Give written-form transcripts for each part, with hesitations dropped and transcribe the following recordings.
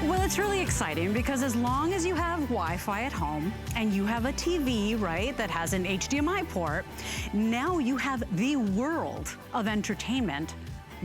Well, it's really exciting because as long as you have Wi-Fi at home and you have a TV, right, that has an HDMI port, now you have the world of entertainment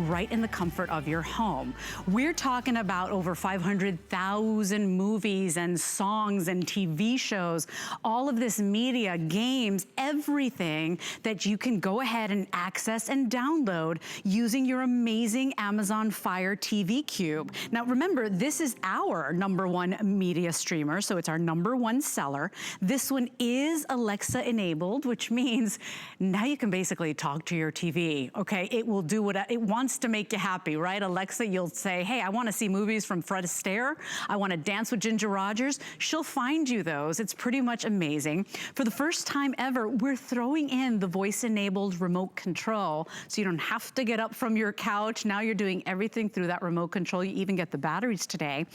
right in the comfort of your home. We're talking about over 500,000 movies and songs and TV shows, all of this media, games, everything that you can go ahead and access and download using your amazing Amazon Fire TV Cube. Now remember, this is our #1 media streamer, so it's our #1 seller. This one is Alexa enabled, which means now you can basically talk to your TV, okay? It will do what it wants to make you happy, right? Alexa, you'll say, hey, I wanna see movies from Fred Astaire. I wanna dance with Ginger Rogers. She'll find you those. It's pretty much amazing. For the first time ever, we're throwing in the voice-enabled remote control, so you don't have to get up from your couch. Now you're doing everything through that remote control. You even get the batteries today.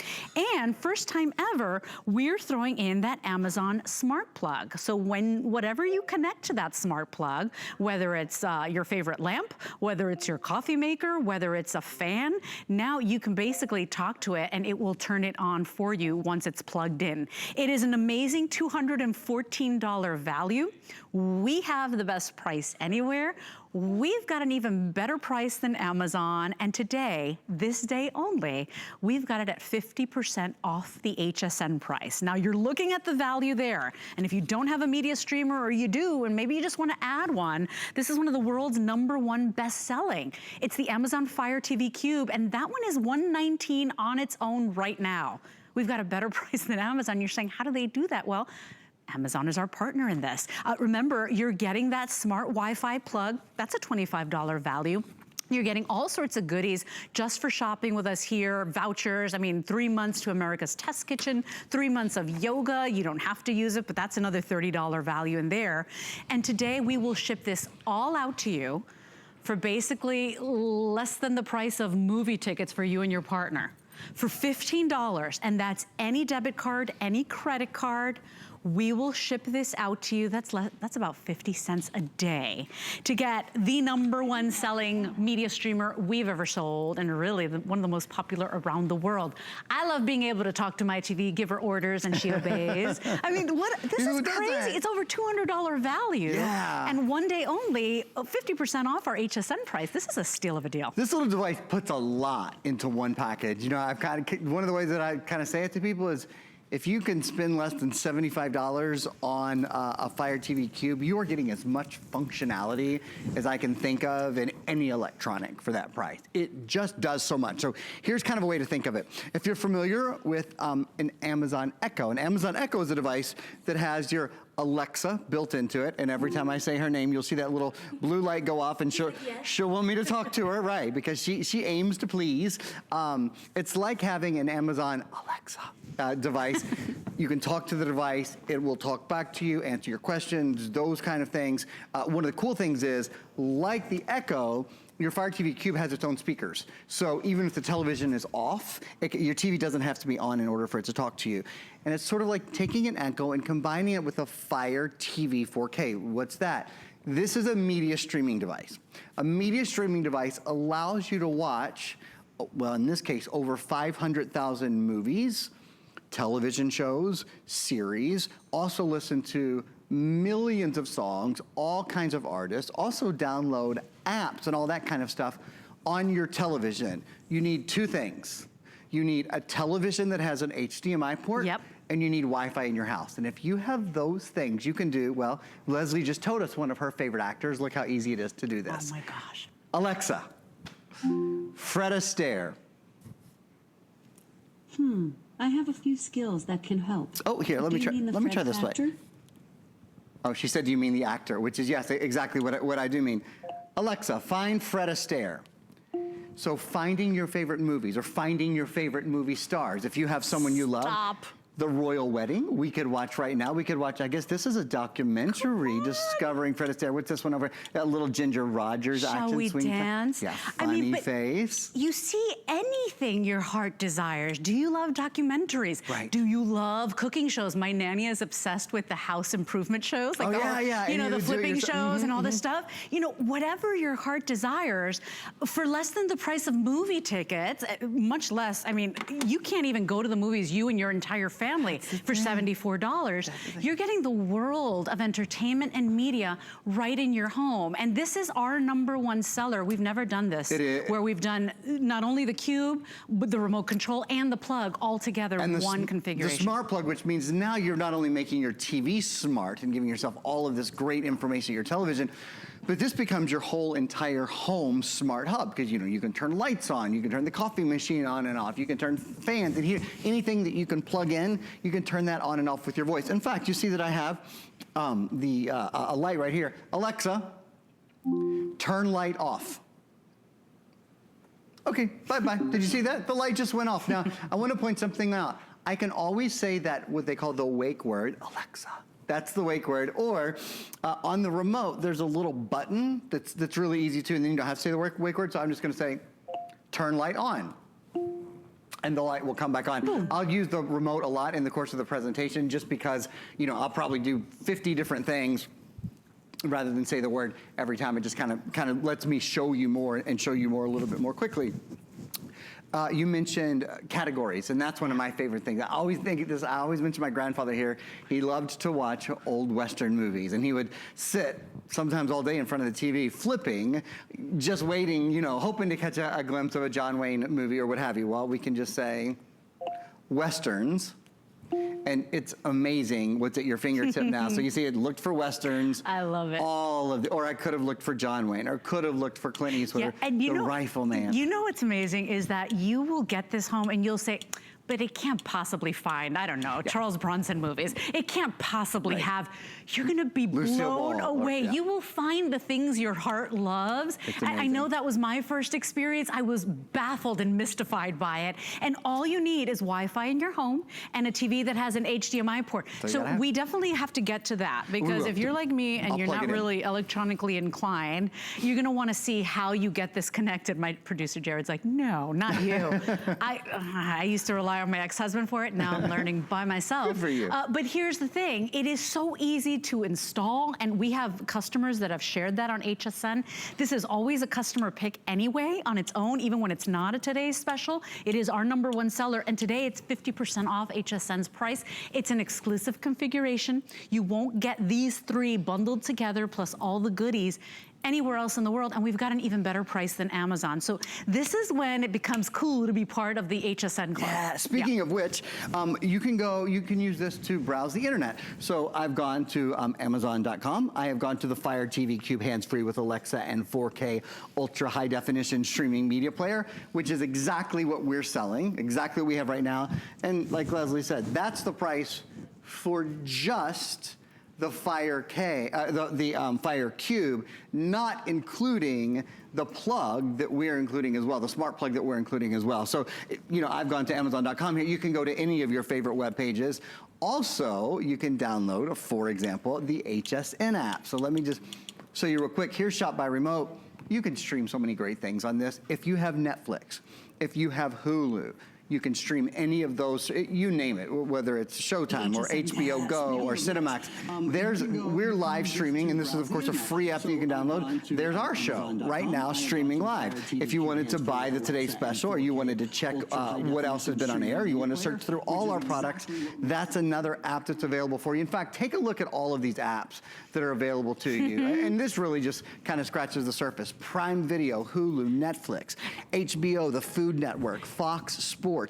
And first time ever, we're throwing in that Amazon smart plug. So whatever you connect to that smart plug, whether it's your favorite lamp, whether it's your coffee maker, whether it's a fan, now you can basically talk to it and it will turn it on for you once it's plugged in. It is an amazing $214 value. We have the best price anywhere. We've got an even better price than Amazon, and today, this day only, we've got it at 50% off the HSN price. Now you're looking at the value there, and if you don't have a media streamer, or you do, and maybe you just wanna add one, this is one of the world's #1 best-selling. It's the Amazon Fire TV Cube, and that one is $119 on its own right now. We've got a better price than Amazon. You're saying, how do they do that? Well, Amazon is our partner in this. Remember, you're getting that smart Wi-Fi plug. That's a $25 value. You're getting all sorts of goodies just for shopping with us here, vouchers. I mean, 3 months to America's Test Kitchen, 3 months of yoga. You don't have to use it, but that's another $30 value in there. And today we will ship this all out to you for basically less than the price of movie tickets for you and your partner. For $15, and that's any debit card, any credit card. We will ship this out to you. That's about 50 cents a day to get the #1 selling media streamer we've ever sold, and really one of the most popular around the world. I love being able to talk to my TV, give her orders, and she obeys. I mean, this is crazy. It's over $200 value. Yeah. And one day only, 50% off our HSN price. This is a steal of a deal. This little device puts a lot into one package. You know, one of the ways that I kind of say it to people is, if you can spend less than $75 on a Fire TV Cube, you are getting as much functionality as I can think of in any electronic for that price. It just does so much. So here's kind of a way to think of it. If you're familiar with an Amazon Echo, an Amazon Echo is a device that has your Alexa built into it, and every time I say her name, you'll see that little blue light go off, and she'll want me to talk to her, right? Because she aims to please. It's like having an Amazon Alexa device. You can talk to the device, it will talk back to you, answer your questions, those kind of things. One of the cool things is, like the Echo, your Fire TV Cube has its own speakers. So even if the television is off, your TV doesn't have to be on in order for it to talk to you. And it's sort of like taking an Echo and combining it with a Fire TV 4K. What's that? This is a media streaming device. A media streaming device allows you to watch, well, in this case, over 500,000 movies, television shows, series, also listen to millions of songs, all kinds of artists, also download apps and all that kind of stuff on your television. You need 2 things. You need a television that has an HDMI port, and you need Wi-Fi in your house. And if you have those things, you can do, well, Leslie just told us one of her favorite actors. Look how easy it is to do this. Oh my gosh. Alexa, Fred Astaire. I have a few skills that can help. Oh, here, let me try this way. Oh, she said, do you mean the actor? Which is, yes, exactly what I do mean. Alexa, find Fred Astaire. So finding your favorite movies or finding your favorite movie stars. If you have someone you love. the royal wedding we could watch right now. We could watch, I guess this is a documentary discovering Fred Astaire. What's this one over? That little Ginger Rogers action. Shall we dance? Yeah, funny face. You see anything your heart desires. Do you love documentaries? Right. Do you love cooking shows? My nanny is obsessed with the house improvement shows. Like you know, the flipping shows and all this stuff. You know, whatever your heart desires, for less than the price of movie tickets, much less, I mean, you can't even go to the movies, you and your entire family, for $74. You're getting the world of entertainment and media right in your home. And this is our #1 seller. We've never done this, where we've done not only the cube, but the remote control and the plug all together in one configuration. The smart plug, which means now you're not only making your TV smart and giving yourself all of this great information, your television, but this becomes your whole entire home smart hub, because you know, you can turn lights on, you can turn the coffee machine on and off, you can turn fans and heat, anything that you can plug in, you can turn that on and off with your voice. In fact, you see that I have a light right here. Alexa, turn light off. Okay, bye-bye. Did you see that? The light just went off. Now, I want to point something out. I can always say that, what they call the wake word, Alexa. That's the wake word. Or on the remote, there's a little button that's really easy to, and then you don't have to say the wake word, so I'm just gonna say, turn light on. And the light will come back on. Boom. I'll use the remote a lot in the course of the presentation, just because, you know, I'll probably do 50 different things rather than say the word every time. It just kind of lets me show you more and show you more a little bit more quickly. You mentioned categories, and that's one of my favorite things. I always think this, I always mention my grandfather here. He loved to watch old Western movies, and he would sit sometimes all day in front of the TV, flipping, just waiting, you know, hoping to catch a glimpse of a John Wayne movie or what have you. Well, we can just say Westerns. And it's amazing what's at your fingertip now. So you see it looked for Westerns. I love it. All of the, or I could have looked for John Wayne, or could have looked for Clint Eastwood, or and the Rifleman. You know what's amazing is that you will get this home and you'll say, but it can't possibly find, I don't know, Charles Bronson movies. It can't possibly have, you're gonna be blown away. You will find the things your heart loves. I know that was my first experience. I was baffled and mystified by it. And all you need is Wi-Fi in your home and a TV that has an HDMI port. So we definitely have to get to that, because if you're like me and you're not really electronically inclined, you're gonna wanna see how you get this connected. My producer Jared's like, no, not you. I used to rely on my ex-husband for it. Now I'm learning by myself. Good for you. But here's the thing. It is so easy to install, and we have customers that have shared that on HSN. This is always a customer pick anyway on its own, even when it's not a today's special. It is our #1 seller, and today it's 50% off HSN's price. It's an exclusive configuration. You won't get these 3 bundled together plus all the goodies anywhere else in the world, and we've got an even better price than Amazon. So this is when it becomes cool to be part of the HSN club. Yeah, speaking of which, you can use this to browse the internet. So I've gone to Amazon.com. I have gone to the Fire TV Cube hands-free with Alexa and 4K ultra high definition streaming media player, which is exactly what we're selling, exactly what we have right now. And like Leslie said, that's the price for just the Fire Fire Cube, not including the plug that we're including as well, the smart plug that we're including as well. So, you know, I've gone to Amazon.com here. You can go to any of your favorite web pages. Also, you can download, for example, the HSN app. So let me just show you real quick. Here's Shop by Remote. You can stream so many great things on this. If you have Netflix, if you have Hulu, you can stream any of those, you name it, whether it's Showtime or HBO Go or Cinemax. We're live streaming, and this is of course a free app that you can download. There's our show right now streaming live. If you wanted to buy the Today Special, or you wanted to check what else has been on air, you want to search through all our products, that's another app that's available for you. In fact, take a look at all of these apps that are available to you. And this really just kind of scratches the surface. Prime Video, Hulu, Netflix, HBO, the Food Network, Fox Sports,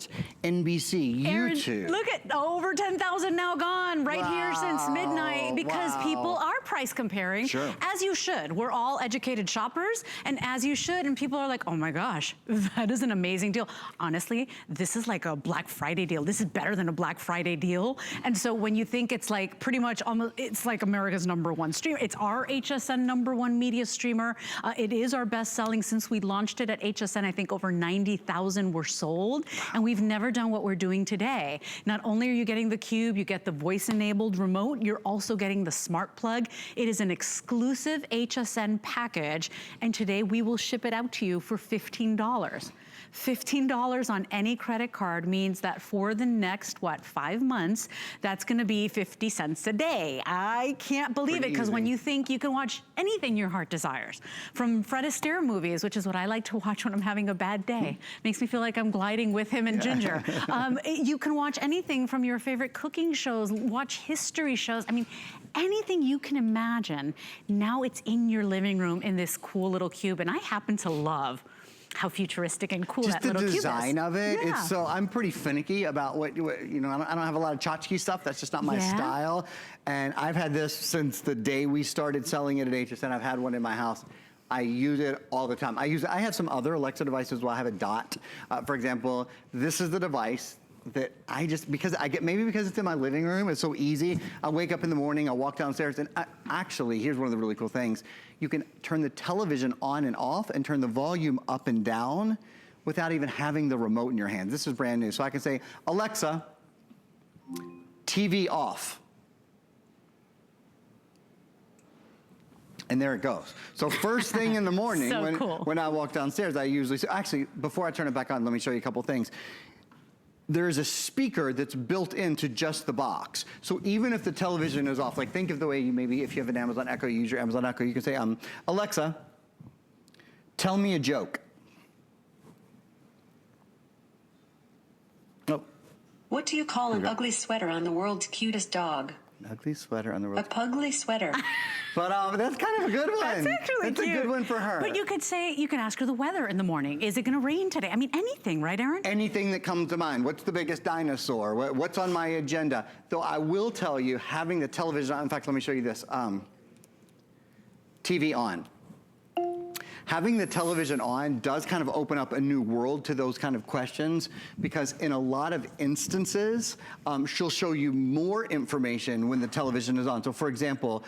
NBC, YouTube. Look at over 10,000 now gone right here since midnight, because people are price comparing, as you should. We're all educated shoppers, and as you should, and people are like, oh my gosh, that is an amazing deal. Honestly, this is like a Black Friday deal. This is better than a Black Friday deal. And so when you think it's like pretty much almost, it's like America's #1 streamer. It's our HSN #1 media streamer. It is our best selling since we launched it at HSN. I think over 90,000 were sold. And And we've never done what we're doing today. Not only are you getting the Cube, you get the voice-enabled remote, you're also getting the smart plug. It is an exclusive HSN package, and today we will ship it out to you for $15. $15 on any credit card means that for the next, 5 months, that's gonna be 50 cents a day. I can't believe it, because when you think you can watch anything your heart desires, from Fred Astaire movies, which is what I like to watch when I'm having a bad day. Makes me feel like I'm gliding with him and Ginger. You can watch anything from your favorite cooking shows, watch history shows. I mean, anything you can imagine, now it's in your living room in this cool little cube, and I happen to love how futuristic and cool that little cube is. Just the design of it. Yeah. It's so, I'm pretty finicky about what you know, I don't have a lot of tchotchke stuff. That's just not my style. And I've had this since the day we started selling it at HSN. I've had one in my house. I use it all the time. I have some other Alexa devices where I have a Dot. For example, this is the device that maybe because it's in my living room, it's so easy. I'll wake up in the morning, I'll walk downstairs, and actually, here's one of the really cool things. You can turn the television on and off and turn the volume up and down without even having the remote in your hand. This is brand new. So I can say, Alexa, TV off. And there it goes. So first thing in the morning, when I walk downstairs, I usually, actually, before I turn it back on, let me show you a couple things. There is a speaker that's built into just the box. So even if the television is off, like think of the way you maybe, if you have an Amazon Echo, you use your Amazon Echo, you can say, Alexa, tell me a joke. Oh. What do you call an ugly sweater on the world's cutest dog? An ugly sweater on the world's... A pugly sweater. But that's kind of a good one. That's actually cute. That's a good one for her. But you could say, you can ask her the weather in the morning. Is it gonna rain today? I mean, anything, right, Aaron? Anything that comes to mind. What's the biggest dinosaur? What's on my agenda? Though I will tell you, having the television on, in fact, let me show you this. TV on. Having the television on does kind of open up a new world to those kind of questions, because in a lot of instances, she'll show you more information when the television is on. So for example,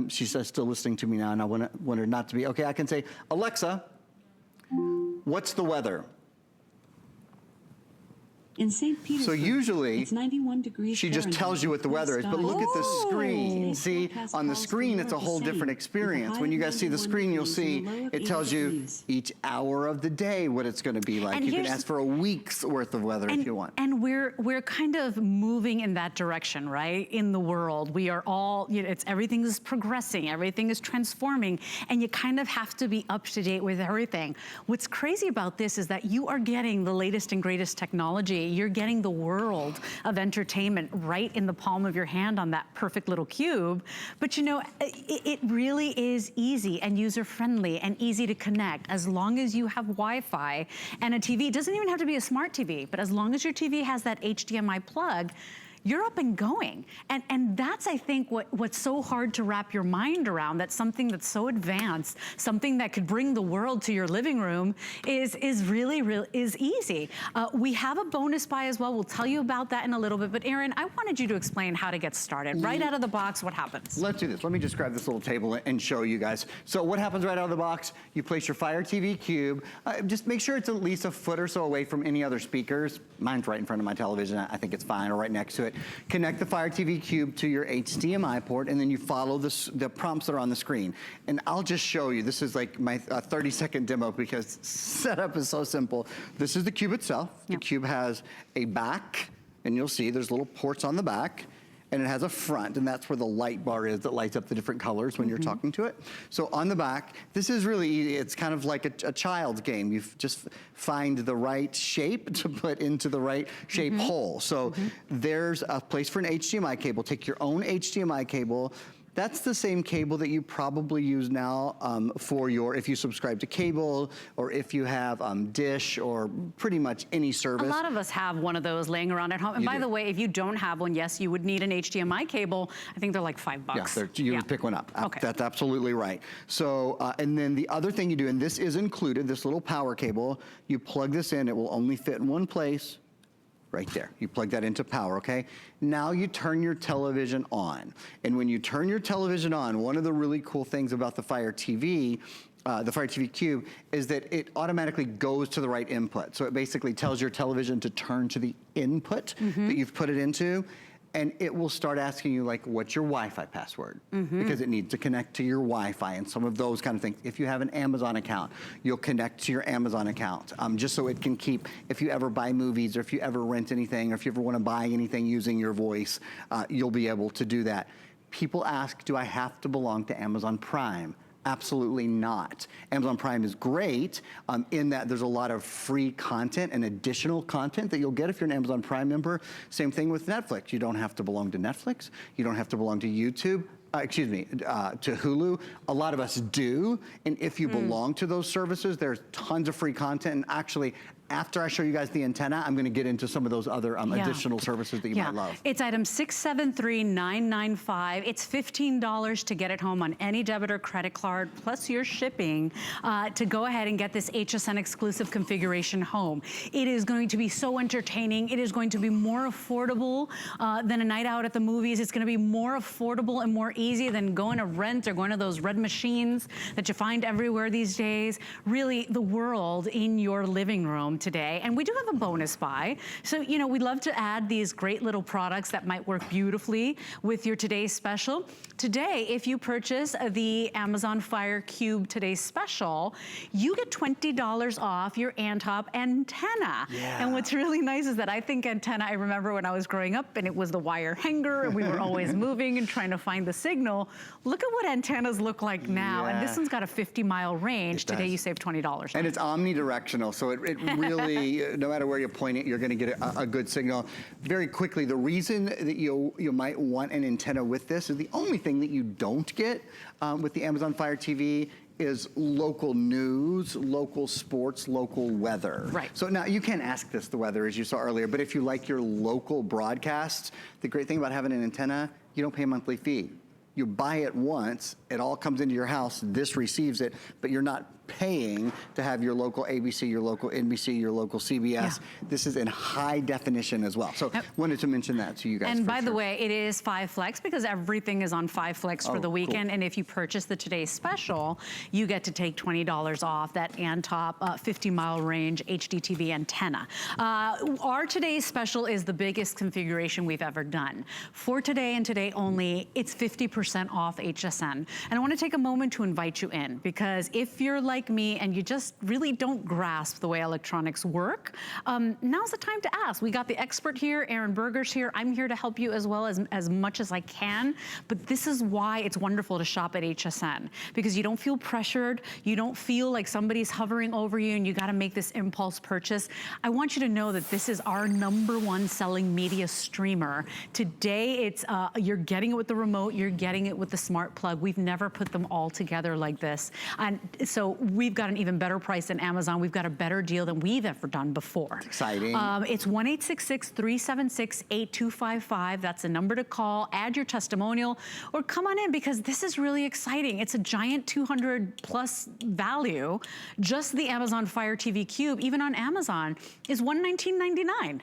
she's still listening to me now, and I want her not to be. Okay, I can say, Alexa, what's the weather? In St. Petersburg, so usually, it's 91 degrees she just tells you what the weather is, but look at the screen. See, on the screen, it's a whole different experience. When you guys see the screen, you'll see it tells you each hour of the day what it's gonna be like. You can ask for a week's worth of weather if you want. And we're kind of moving in that direction, right? In the world, we are all, everything is progressing, everything is transforming, and you kind of have to be up to date with everything. What's crazy about this is that you are getting the latest and greatest technology. You're getting the world of entertainment right in the palm of your hand on that perfect little cube. But you know, it really is easy and user-friendly and easy to connect as long as you have Wi-Fi and a TV. It doesn't even have to be a smart TV, but as long as your TV has that HDMI plug, you're up and going. And that's, I think, what's so hard to wrap your mind around, that something that's so advanced, something that could bring the world to your living room is really easy. We have a bonus buy as well. We'll tell you about that in a little bit. But Aaron, I wanted you to explain how to get started. Right out of the box, what happens? Let's do this. Let me just grab this little table and show you guys. So what happens right out of the box? You place your Fire TV Cube. Just make sure it's at least a foot or so away from any other speakers. Mine's right in front of my television. I think it's fine, or right next to it. Connect the Fire TV Cube to your HDMI port, and then you follow the prompts that are on the screen. And I'll just show you. This is like my 30-second demo, because setup is so simple. This is the cube itself. The cube has a back, and you'll see there's little ports on the back. And it has a front, and that's where the light bar is that lights up the different colors when you're talking to it. So on the back, this is really easy. It's kind of like a child's game. You just find the right shape to put into the right shape hole. So there's a place for an HDMI cable. Take your own HDMI cable. That's the same cable that you probably use now for if you subscribe to cable, or if you have Dish, or pretty much any service. A lot of us have one of those laying around at home. And by the way, if you don't have one, yes, you would need an HDMI cable. I think they're like $5. Yeah, you would pick one up. Okay. That's absolutely right. So, and then the other thing you do, and this is included, this little power cable, you plug this in, it will only fit in one place. Right there, you plug that into power, okay? Now you turn your television on. And when you turn your television on, one of the really cool things about the Fire TV the Fire TV Cube is that it automatically goes to the right input. So it basically tells your television to turn to the input that you've put it into, and it will start asking you, like, what's your Wi-Fi password? Because it needs to connect to your Wi-Fi and some of those kind of things. If you have an Amazon account, you'll connect to your Amazon account, just so it can keep, if you ever buy movies or if you ever rent anything or if you ever want to buy anything using your voice, you'll be able to do that. People ask, do I have to belong to Amazon Prime? Absolutely not. Amazon Prime is great in that there's a lot of free content and additional content that you'll get if you're an Amazon Prime member. Same thing with Netflix. You don't have to belong to Netflix. You don't have to belong to YouTube. To Hulu. A lot of us do. And if you belong to those services, there's tons of free content. And actually, after I show you guys the antenna, I'm going to get into some of those other additional services that you might love. It's item 673995. It's $15 to get it home on any debit or credit card, plus your shipping, to go ahead and get this HSN exclusive configuration home. It is going to be so entertaining. It is going to be more affordable than a night out at the movies. It's going to be more affordable and more easy than going to rent or going to those red machines that you find everywhere these days. Really, the world in your living room today. And we do have a bonus buy. So, you know, we'd love to add these great little products that might work beautifully with your today's special. Today, if you purchase the Amazon Fire Cube Today's Special, you get $20 off your Antop antenna. And what's really nice is that I think antenna, I remember when I was growing up and it was the wire hanger and we were always moving and trying to find the signal. Look at what antennas look like now. And this one's got a 50-mile range. Today you save $20. And it's omnidirectional, so it really, no matter where you point it, you're gonna get a good signal. Very quickly, the reason that you might want an antenna with this is the only thing that you don't get with the Amazon Fire TV is local news, local sports, local weather. Right. So now you can't ask this the weather, as you saw earlier, but if you like your local broadcasts, the great thing about having an antenna, you don't pay a monthly fee. You buy it once, it all comes into your house, this receives it, but you're not paying to have your local ABC, your local NBC, your local CBS. This is in high definition as well. So wanted to mention that to you guys. And by the way, it is 5 Flex because everything is on 5 Flex for the weekend. Cool. And if you purchase the Today's Special, you get to take $20 off that Antop 50-mile range HD TV antenna. Our Today's Special is the biggest configuration we've ever done. For today and today only, it's 50% off HSN. And I want to take a moment to invite you in because if you're like me and you just really don't grasp the way electronics work, now's the time to ask. We got the expert here, Aaron Berger's here. I'm here to help you as well as much as I can. But this is why it's wonderful to shop at HSN, because you don't feel pressured. You don't feel like somebody's hovering over you and you got to make this impulse purchase. I want you to know that this is our #1 selling media streamer. Today, it's you're getting it with the remote, you're getting it with the smart plug. We've never put them all together like this. And so we've got an even better price than Amazon. We've got a better deal than we've ever done before. Exciting. It's 1-866-376-8255. That's the number to call. Add your testimonial or come on in because this is really exciting. It's a giant 200+ value. Just the Amazon Fire TV Cube, even on Amazon, is $119.99.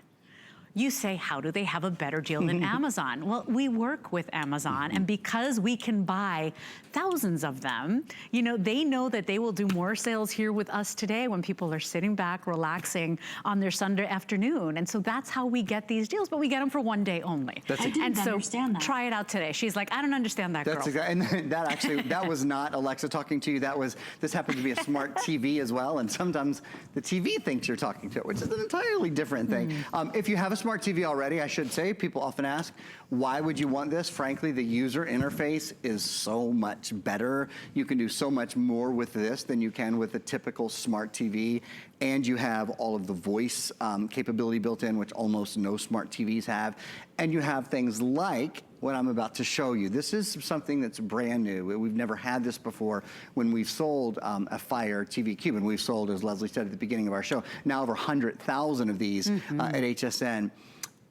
You say, how do they have a better deal than Amazon? Well, we work with Amazon, and because we can buy thousands of them, you know, they know that they will do more sales here with us today when people are sitting back, relaxing on their Sunday afternoon. And so that's how we get these deals, but we get them for one day only. I didn't understand that. Try it out today. She's like, I don't understand that, girl. That's exactly, and that actually, that was not Alexa talking to you. That was, this happens to be a smart TV as well, and sometimes the TV thinks you're talking to it, which is an entirely different thing. If you have a smart TV already, I should say, people often ask, why would you want this? Frankly, the user interface is so much better. You can do so much more with this than you can with a typical smart TV. And you have all of the voice capability built in, which almost no smart TVs have. And you have things like what I'm about to show you. This is something that's brand new. We've never had this before when we've sold a Fire TV Cube. And we've sold, as Leslie said at the beginning of our show, now over 100,000 of these at HSN.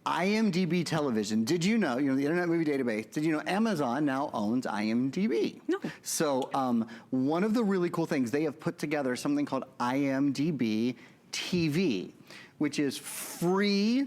IMDb Television, did you know, the Internet Movie Database, did you know Amazon now owns IMDb? No. So one of the really cool things, they have put together something called IMDb TV, which is free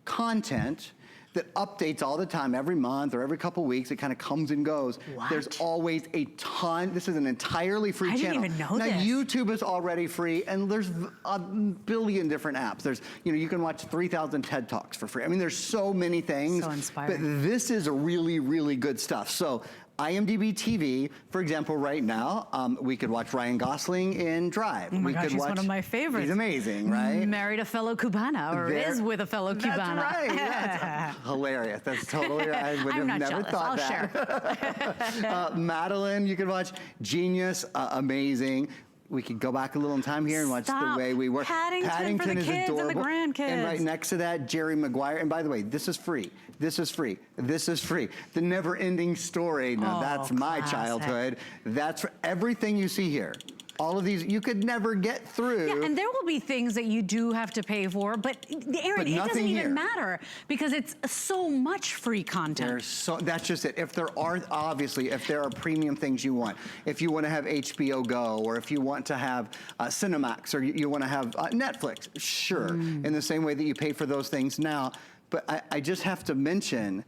content that updates all the time, every month or every couple weeks. It kind of comes and goes. What? There's always a ton. This is an entirely free channel. I didn't even know now, this. YouTube is already free, and there's a billion different apps. There's, you can watch 3,000 TED Talks for free. I mean, there's so many things. So inspiring. But this is really, really good stuff. So Imdb TV, for example, right now, we could watch Ryan Gosling in Drive. Oh my we gosh, could he's watch, one of my favorites. He's amazing, right? Married a fellow Cubana, or is with a fellow Cubana. That's right. That's hilarious. That's totally right. I would I'm have not never jealous. thought I'll that. share. Madeline, you could watch. Genius, amazing. We could go back a little in time here and watch The Way We Were. Paddington for the is kids and the adorable. grandkids. And right next to that, Jerry Maguire. And by the way, this is free. This is free. This is free. The Never Ending Story. Now, that's my classic. childhood. That's for everything you see here. All of these, you could never get through. Yeah, and there will be things that you do have to pay for, but Aaron, it doesn't even matter because it's so much free content. That's just it. If there are, obviously, if there are premium things you want, if you want to have HBO Go, or if you want to have Cinemax, or you want to have Netflix, sure, in the same way that you pay for those things now. But I just have to mention,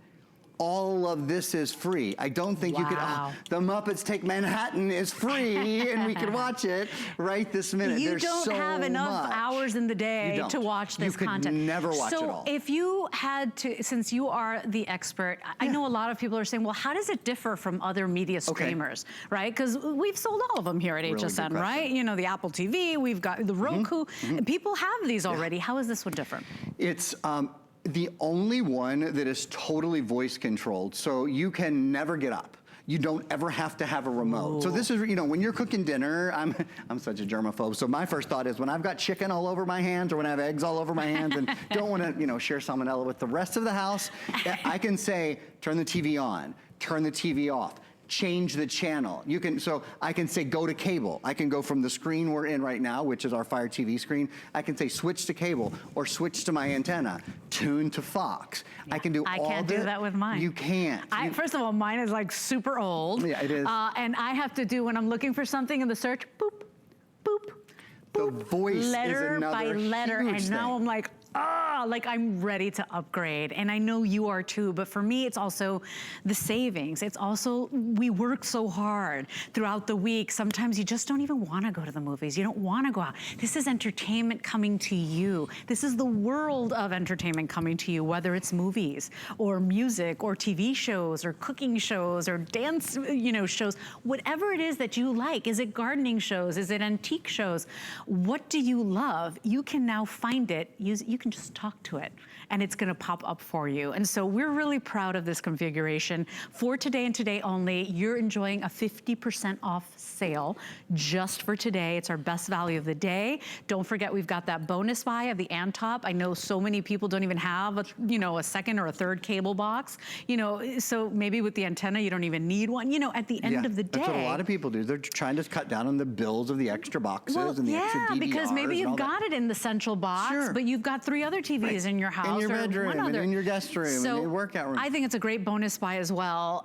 all of this is free. I don't think you could, The Muppets Take Manhattan is free, and we could watch it right this minute. You There's don't so have enough much. hours in the day to watch this content. You could never watch it all. So if you had to, since you are the expert, I know a lot of people are saying, well, how does it differ from other media streamers, right? Because we've sold all of them here at HSN, right? You know, the Apple TV, we've got the Roku. People have these already. How is this one different? It's the only one that is totally voice controlled, so you can never get up. You don't ever have to have a remote. Ooh. So this is, when you're cooking dinner, I'm such a germaphobe, so my first thought is when I've got chicken all over my hands or when I have eggs all over my hands and don't want to, share salmonella with the rest of the house, I can say, turn the TV on, turn the TV off, change the channel. So I can say go to cable. I can go from the screen we're in right now, which is our Fire TV screen. I can say switch to cable or switch to my antenna, tune to Fox. Yeah, I can do all that. I can't do that with mine. You can't. First of all, mine is like super old. Yeah, it is. And I have to do, when I'm looking for something in the search, boop, boop, boop. The voice letter is another by letter, and now I'm like, like I'm ready to upgrade. And I know you are too, but for me, it's also the savings. It's also, we work so hard throughout the week. Sometimes you just don't even want to go to the movies. You don't want to go out. This is entertainment coming to you. This is the world of entertainment coming to you, whether it's movies or music or TV shows or cooking shows or dance, shows, whatever it is that you like. Is it gardening shows? Is it antique shows? What do you love? You can now find it. You can just talk to it and it's gonna pop up for you. And so we're really proud of this configuration. For today and today only, you're enjoying a 50% off sale just for today. It's our best value of the day. Don't forget, we've got that bonus buy of the Antop. I know so many people don't even have a second or a third cable box. So maybe with the antenna, you don't even need one. At the end of the day. That's what a lot of people do. They're trying to cut down on the bills of the extra boxes and the extra DVRs. Because maybe you've got it in the central box, but you've got 3 other TVs in your house. In your bedroom, and in your guest room, and in your workout room. I think it's a great bonus buy as well.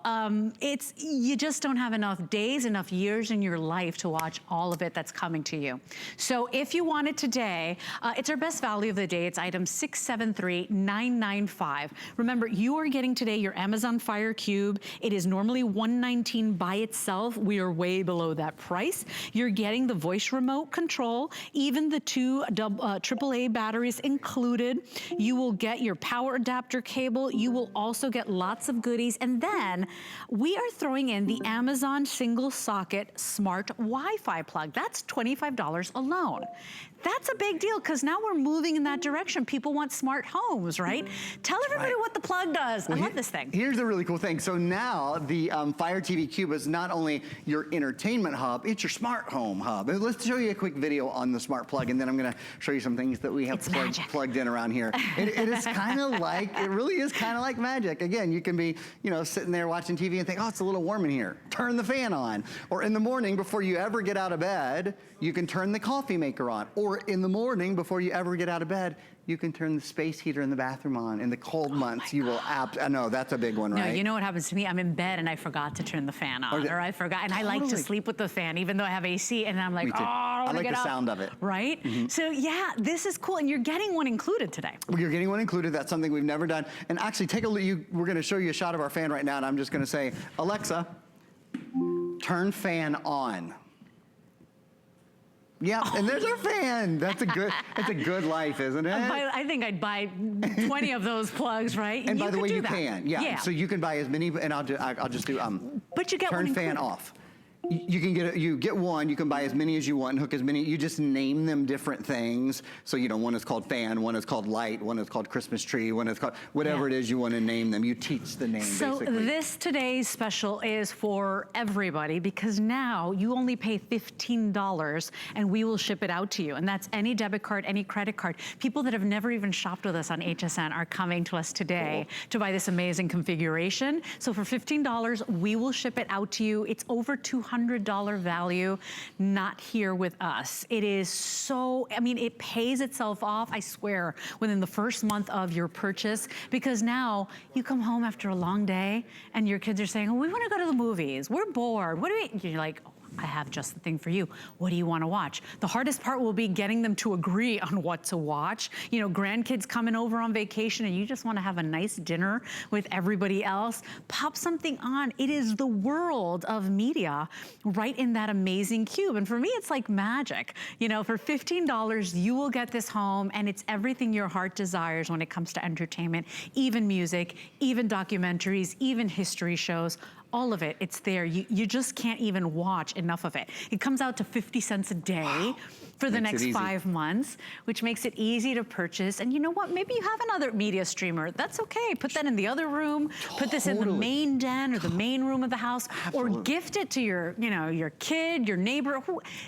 You just don't have enough days, enough years in your life to watch all of it that's coming to you. So if you want it today, it's our best value of the day. It's item 673995. Remember, you are getting today your Amazon Fire Cube. It is normally $119 by itself. We are way below that price. You're getting the voice remote control, even the 2 AAA batteries included. You will get your power adapter cable. You will also get lots of goodies. And then we are throwing in the Amazon single socket smart Wi-Fi plug. That's $25 alone. That's a big deal because now we're moving in that direction. People want smart homes, right? Tell everybody what the plug does. I love this thing. Here's the really cool thing. So now the Fire TV Cube is not only your entertainment hub, it's your smart home hub. And let's show you a quick video on the smart plug, and then I'm going to show you some things that we have plugged in around here. It is kind of like, it really is kind of like magic. Again, you can be, sitting there watching TV and think, oh, it's a little warm in here. Turn the fan on. Or in the morning, before you ever get out of bed, you can turn the coffee maker on. Or in the morning, before you ever get out of bed, you can turn the space heater in the bathroom on. In the cold months, you will I know, that's a big one, right? No, you know what happens to me? I'm in bed and I forgot to turn the fan on, or I forgot, and I like to sleep with the fan, even though I have AC, and I'm like, oh, don't want to I get like up. the sound of it. Right? So yeah, this is cool. And you're getting one included today. You're getting one included. That's something we've never done. And actually, take a look. We're going to show you a shot of our fan right now, and I'm just going to say, Alexa, turn fan on. Yeah, and there's our fan. That's a good life, isn't it? I think I'd buy 20 of those plugs, right? And by the way, you that. can. Yeah. So you can buy as many, and I'll just do but you get turn one fan included. off. You can get one, you can buy as many as you want, and hook as many, you just name them different things. So, you know, one is called fan, one is called light, one is called Christmas tree, one is called, whatever it is you want to name them, you teach the name, basically. So this today's special is for everybody, because now you only pay $15 and we will ship it out to you. And that's any debit card, any credit card. People that have never even shopped with us on HSN are coming to us today to buy this amazing configuration. So for $15, we will ship it out to you. It's over $200 value, not here with us. It is so, I mean, it pays itself off, I swear, within the first month of your purchase, because now you come home after a long day and your kids are saying, oh, we want to go to the movies. We're bored. What do we, you're like, I have just the thing for you. What do you want to watch? The hardest part will be getting them to agree on what to watch. You know, grandkids coming over on vacation and you just want to have a nice dinner with everybody else. Pop something on. It is the world of media right in that amazing cube. And for me, it's like magic. You know, for $15, you will get this home, and it's everything your heart desires when it comes to entertainment, even music, even documentaries, even history shows. All of it, it's there. You just can't even watch enough of it. It comes out to 50 cents a day for the next 5 months, which makes it easy to purchase. And you know what? Maybe you have another media streamer. That's okay. Put that in the other room. Put this in the main den or the main room of the house, or gift it to your, you know, your kid, your neighbor.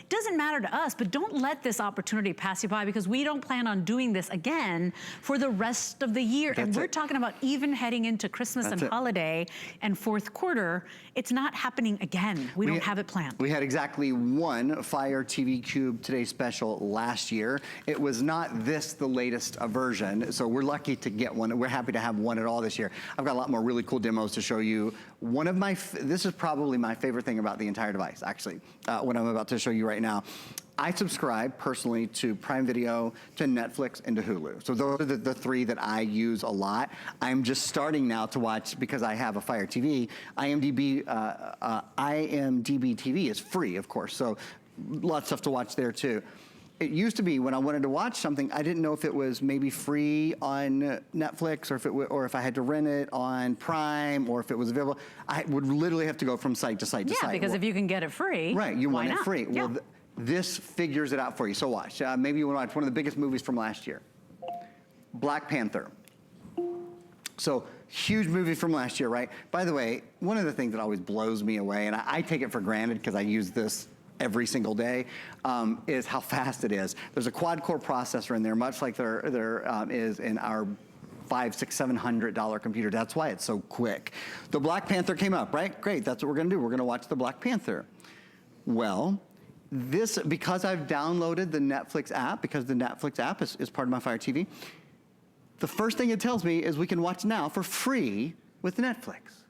Doesn't matter to us, but don't let this opportunity pass you by, because we don't plan on doing this again for the rest of the year. And we're talking about even heading into Christmas and holiday and fourth quarter. It's not happening again. We don't have it planned. We had exactly one Fire TV Cube Today Special last year. It was not the latest version, so we're lucky to get one. We're happy to have one at all this year. I've got a lot more really cool demos to show you. One of my, this is probably my favorite thing about the entire device, actually, what I'm about to show you right now. I subscribe personally to Prime Video, to Netflix, and to Hulu. So those are the three that I use a lot. I'm just starting now to watch, because I have a Fire TV. Imdb TV is free, of course, so lots of stuff to watch there too. It used to be when I wanted to watch something, I didn't know if it was maybe free on Netflix, or if I had to rent it on Prime, or if it was available. I would literally have to go from site to site to site. Yeah, because if you can get it free, right, you want it free. Yeah. Well, this figures it out for you. So watch. Maybe you want to watch one of the biggest movies from last year, Black Panther. So huge movie from last year, right? By the way, one of the things that always blows me away, and I take it for granted because I use this every single day, is how fast it is. There's a quad-core processor in there, much like there is in our $500, $600, $700 computer. That's why it's so quick. The Black Panther came up, right? Great, that's what we're gonna do. We're gonna watch the Black Panther. Well, because I've downloaded the Netflix app, because the Netflix app is part of my Fire TV, the first thing it tells me is we can watch now for free with Netflix.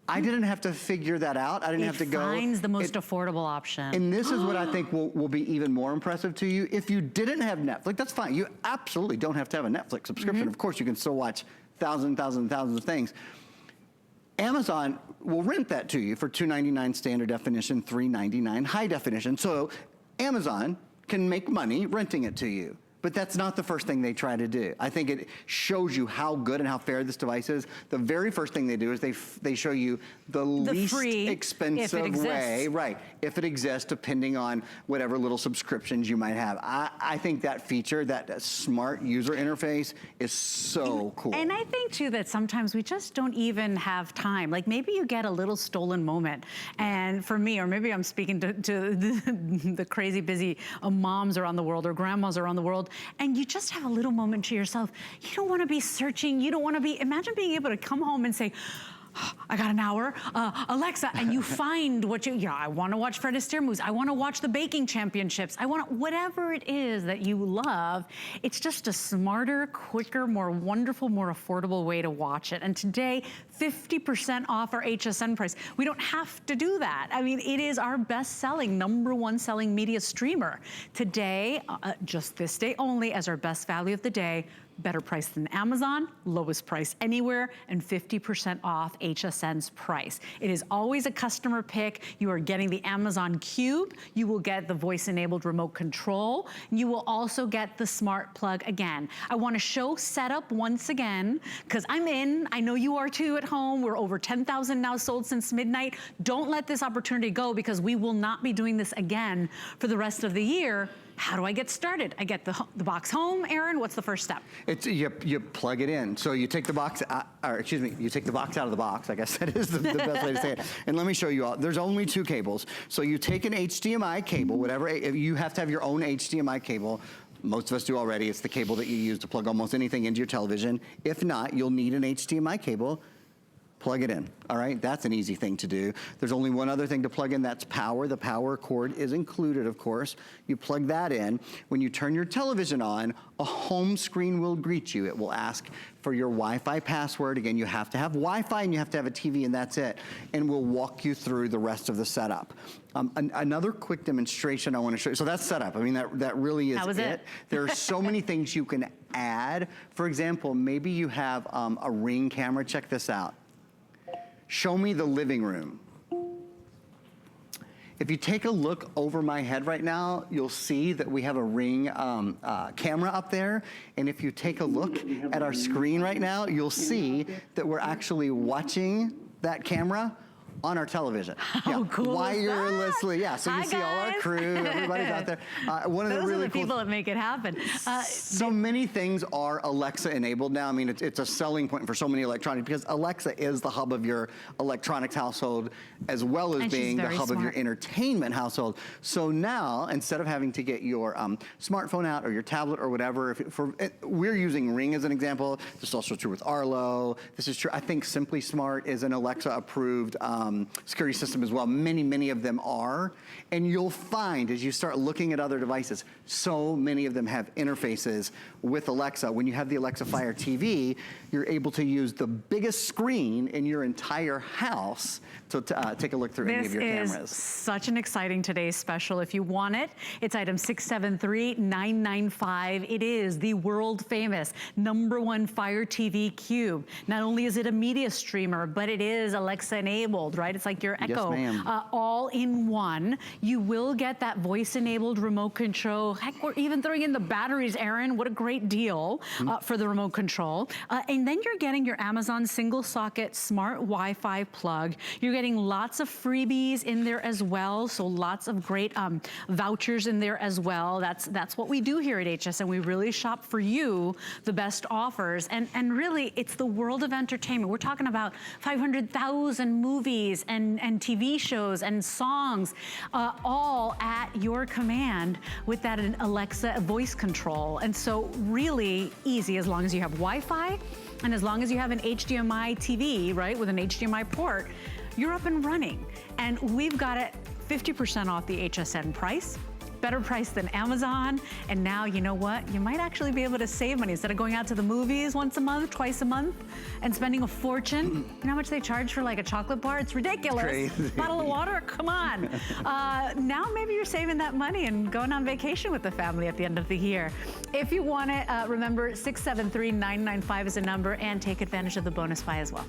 I didn't have to figure that out. I didn't have to go. It finds the most affordable option. And this is what I think will be even more impressive to you. If you didn't have Netflix, that's fine. You absolutely don't have to have a Netflix subscription. Of course, you can still watch thousands of things. Amazon will rent that to you for $2.99 standard definition, $3.99 high definition. So Amazon can make money renting it to you. But that's not the first thing they try to do. I think it shows you how good and how fair this device is. The very first thing they do is they show you the least free, expensive way, right, if it exists, depending on whatever little subscriptions you might have. I think that feature, that smart user interface, is so cool. And I think too that sometimes we just don't even have time. Like maybe you get a little stolen moment, and for me, or maybe I'm speaking to the crazy busy moms around the world or grandmas around the world, and you just have a little moment to yourself. You don't want to be searching. You don't want to be, imagine being able to come home and say, I got an hour, Alexa, and you find what I want to watch Fred Astaire movies. I want to watch the baking championships. I want whatever it is that you love. It's just a smarter, quicker, more wonderful, more affordable way to watch it. And today, 50% off our HSN price. We don't have to do that. I mean, it is our best-selling, #1 selling media streamer. Today, just this day only, as our best value of the day, better price than Amazon, lowest price anywhere, and 50% off HSN's price. It is always a customer pick. You are getting the Amazon Cube. You will get the voice-enabled remote control. You will also get the smart plug again. I want to show setup once again, because I'm in. I know you are too at home. We're over 10,000 now sold since midnight. Don't let this opportunity go, because we will not be doing this again for the rest of the year. How do I get started? I get the box home, Aaron. What's the first step? It's you plug it in. So you take the box, you take the box out of the box. I guess that is the best way to say it. And let me show you all. There's only 2 cables. So you take an HDMI cable, whatever. You have to have your own HDMI cable. Most of us do already. It's the cable that you use to plug almost anything into your television. If not, you'll need an HDMI cable. Plug it in, all right? That's an easy thing to do. There's only one other thing to plug in, that's power. The power cord is included, of course. You plug that in. When you turn your television on, a home screen will greet you. It will ask for your Wi-Fi password. Again, you have to have Wi-Fi and you have to have a TV, and that's it. And we'll walk you through the rest of the setup. Another quick demonstration I want to show you. So that's setup. I mean, that really is it. There are so many things you can add. For example, maybe you have a Ring camera. Check this out. Show me the living room. If you take a look over my head right now, you'll see that we have a Ring camera up there. And if you take a look at our screen right now, you'll see that we're actually watching that camera on our television. How cool wirelessly, yeah. So you see all our crew, everybody's out there. One of the really cool people that make it happen. So many things are Alexa enabled now. I mean, it's a selling point for so many electronics, because Alexa is the hub of your electronics household, as well as being the hub of your entertainment household. So now, instead of having to get your smartphone out or your tablet or whatever, we're using Ring as an example. This is also true with Arlo. This is true, I think Simply Smart is an Alexa approved security system as well. Many, many of them are. And you'll find, as you start looking at other devices, so many of them have interfaces with Alexa. When you have the Alexa Fire TV, you're able to use the biggest screen in your entire house to take a look through any of your cameras. This is such an exciting today's special. If you want it, it's item 673995. It is the world famous #1 Fire TV Cube. Not only is it a media streamer, but it is Alexa enabled, right? It's like your Echo, all in one. You will get that voice-enabled remote control. Heck, we're even throwing in the batteries, Aaron. What a great deal for the remote control. And then you're getting your Amazon single socket smart Wi-Fi plug. You're getting lots of freebies in there as well. So lots of great vouchers in there as well. That's what we do here at HSN. We really shop for you the best offers. And really, it's the world of entertainment. We're talking about 500,000 movies and TV shows and songs, all at your command with that Alexa voice control. And so really easy, as long as you have Wi-Fi and as long as you have an HDMI TV, right, with an HDMI port, you're up and running. And we've got it 50% off the HSN price. Better price than Amazon. And now, you know what? You might actually be able to save money. Instead of going out to the movies once a month, twice a month, and spending a fortune. You know how much they charge for like a chocolate bar? It's ridiculous. Crazy. Bottle of water? Come on. Now maybe you're saving that money and going on vacation with the family at the end of the year. If you want it, remember 673995 is a number, and take advantage of the bonus buy as well.